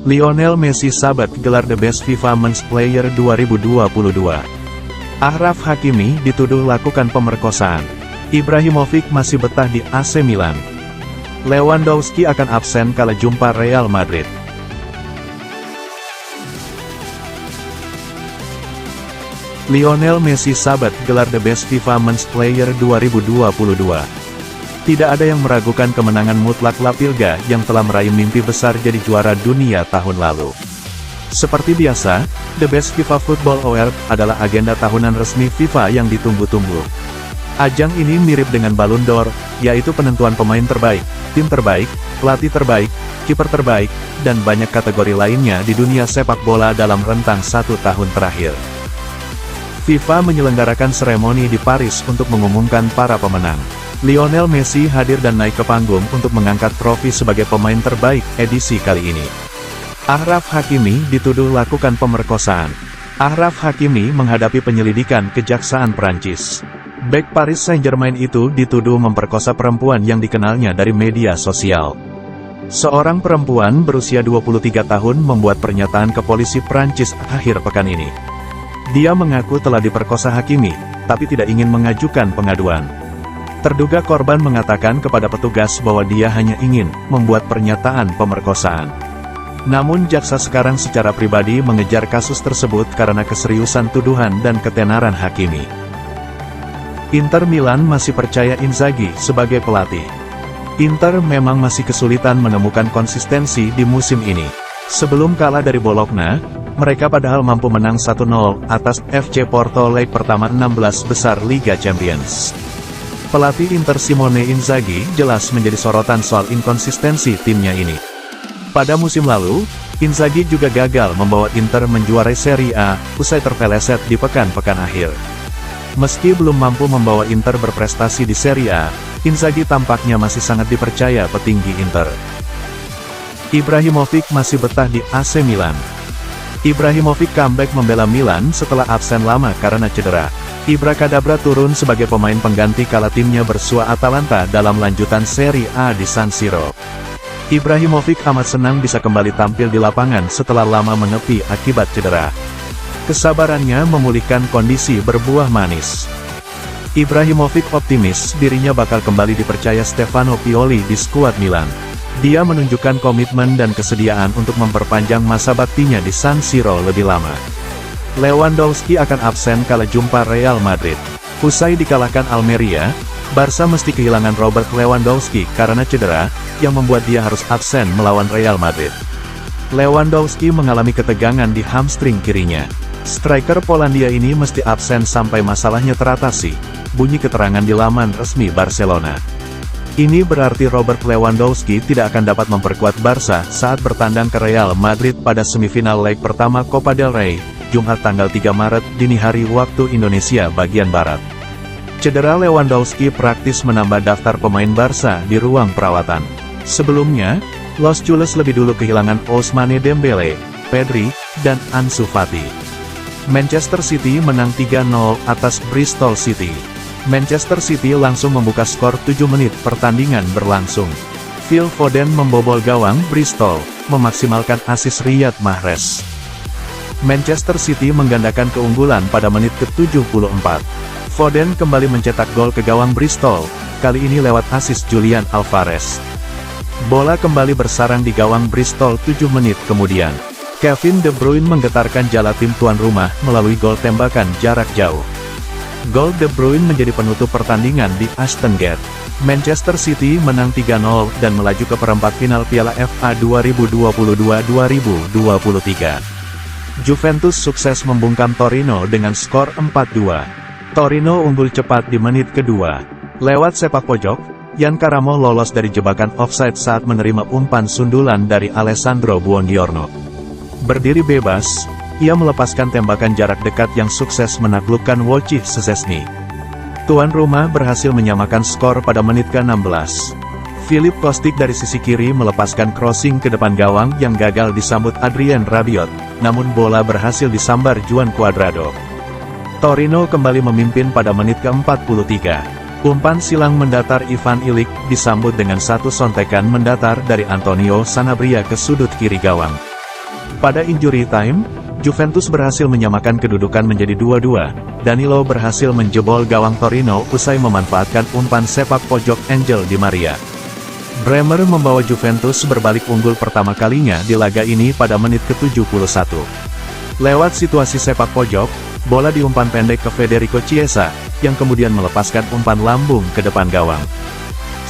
Lionel Messi sabat gelar The Best FIFA Men's Player 2022. Achraf Hakimi dituduh lakukan pemerkosaan. Ibrahimovic masih betah di AC Milan. Lewandowski akan absen kala jumpa Real Madrid. Lionel Messi sabat gelar The Best FIFA Men's Player 2022. Tidak ada yang meragukan kemenangan mutlak La Liga yang telah meraih mimpi besar jadi juara dunia tahun lalu. Seperti biasa, The Best FIFA Football Award adalah agenda tahunan resmi FIFA yang ditunggu-tunggu. Ajang ini mirip dengan Ballon d'Or, yaitu penentuan pemain terbaik, tim terbaik, pelatih terbaik, kiper terbaik, dan banyak kategori lainnya di dunia sepak bola dalam rentang 1 tahun terakhir. FIFA menyelenggarakan seremoni di Paris untuk mengumumkan para pemenang. Lionel Messi hadir dan naik ke panggung untuk mengangkat trofi sebagai pemain terbaik edisi kali ini. Achraf Hakimi dituduh lakukan pemerkosaan. Achraf Hakimi menghadapi penyelidikan kejaksaan Prancis. Bek Paris Saint-Germain itu dituduh memperkosa perempuan yang dikenalnya dari media sosial. Seorang perempuan berusia 23 tahun membuat pernyataan ke polisi Prancis akhir pekan ini. Dia mengaku telah diperkosa Hakimi, tapi tidak ingin mengajukan pengaduan. Terduga korban mengatakan kepada petugas bahwa dia hanya ingin membuat pernyataan pemerkosaan. Namun jaksa sekarang secara pribadi mengejar kasus tersebut karena keseriusan tuduhan dan ketenaran Hakimi. Inter Milan masih percaya Inzaghi sebagai pelatih. Inter memang masih kesulitan menemukan konsistensi di musim ini. Sebelum kalah dari Bologna, mereka padahal mampu menang 1-0 atas FC Porto leg pertama 16 besar Liga Champions. Pelatih Inter Simone Inzaghi jelas menjadi sorotan soal inkonsistensi timnya ini. Pada musim lalu, Inzaghi juga gagal membawa Inter menjuarai Serie A, usai terpeleset di pekan-pekan akhir. Meski belum mampu membawa Inter berprestasi di Serie A, Inzaghi tampaknya masih sangat dipercaya petinggi Inter. Ibrahimovic masih betah di AC Milan. Ibrahimovic comeback membela Milan setelah absen lama karena cedera. Ibrakadabra turun sebagai pemain pengganti kala timnya bersua Atalanta dalam lanjutan Serie A di San Siro. Ibrahimovic amat senang bisa kembali tampil di lapangan setelah lama menepi akibat cedera. Kesabarannya memulihkan kondisi berbuah manis. Ibrahimovic optimis dirinya bakal kembali dipercaya Stefano Pioli di skuad Milan. Dia menunjukkan komitmen dan kesediaan untuk memperpanjang masa baktinya di San Siro lebih lama. Lewandowski akan absen kala jumpa Real Madrid. Usai dikalahkan Almeria, Barca mesti kehilangan Robert Lewandowski karena cedera, yang membuat dia harus absen melawan Real Madrid. Lewandowski mengalami ketegangan di hamstring kirinya. Striker Polandia ini mesti absen sampai masalahnya teratasi, bunyi keterangan di laman resmi Barcelona. Ini berarti Robert Lewandowski tidak akan dapat memperkuat Barca saat bertandang ke Real Madrid pada semifinal leg pertama Copa del Rey, Jumat tanggal 3 Maret dini hari waktu Indonesia bagian Barat. Cedera Lewandowski praktis menambah daftar pemain Barca di ruang perawatan. Sebelumnya, Los Culés lebih dulu kehilangan Ousmane Dembele, Pedri, dan Ansu Fati. Manchester City menang 3-0 atas Bristol City. Manchester City langsung membuka skor 7 menit pertandingan berlangsung. Phil Foden membobol gawang Bristol, memaksimalkan asis Riyad Mahrez. Manchester City menggandakan keunggulan pada menit ke-74. Foden kembali mencetak gol ke gawang Bristol, kali ini lewat asis Julian Alvarez. Bola kembali bersarang di gawang Bristol 7 menit kemudian. Kevin De Bruyne menggetarkan jala tim tuan rumah melalui gol tembakan jarak jauh. Gol De Bruyne menjadi penutup pertandingan di Ashton Gate. Manchester City menang 3-0 dan melaju ke perempat final Piala FA 2022-2023. Juventus sukses membungkam Torino dengan skor 4-2. Torino unggul cepat di menit kedua. Lewat sepak pojok, Yan Karamo lolos dari jebakan offside saat menerima umpan sundulan dari Alessandro Buongiorno. Berdiri bebas, ia melepaskan tembakan jarak dekat yang sukses menaklukkan Wojciech Szczesny. Tuan rumah berhasil menyamakan skor pada menit ke-16. Filip Kostic dari sisi kiri melepaskan crossing ke depan gawang yang gagal disambut Adrien Rabiot, namun bola berhasil disambar Juan Cuadrado. Torino kembali memimpin pada menit ke-43. Umpan silang mendatar Ivan Ilic disambut dengan satu sontekan mendatar dari Antonio Sanabria ke sudut kiri gawang. Pada injury time, Juventus berhasil menyamakan kedudukan menjadi 2-2. Danilo berhasil menjebol gawang Torino usai memanfaatkan umpan sepak pojok Angel Di Maria. Bremer membawa Juventus berbalik unggul pertama kalinya di laga ini pada menit ke-71. Lewat situasi sepak pojok, bola diumpan pendek ke Federico Chiesa, yang kemudian melepaskan umpan lambung ke depan gawang.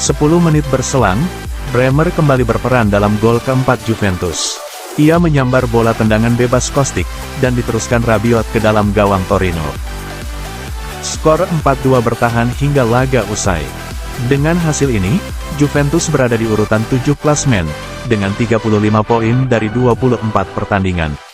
10 menit berselang, Bremer kembali berperan dalam gol keempat Juventus. Ia menyambar bola tendangan bebas Kostic, dan diteruskan Rabiot ke dalam gawang Torino. Skor 4-2 bertahan hingga laga usai. Dengan hasil ini, Juventus berada di urutan 7 klasmen, dengan 35 poin dari 24 pertandingan.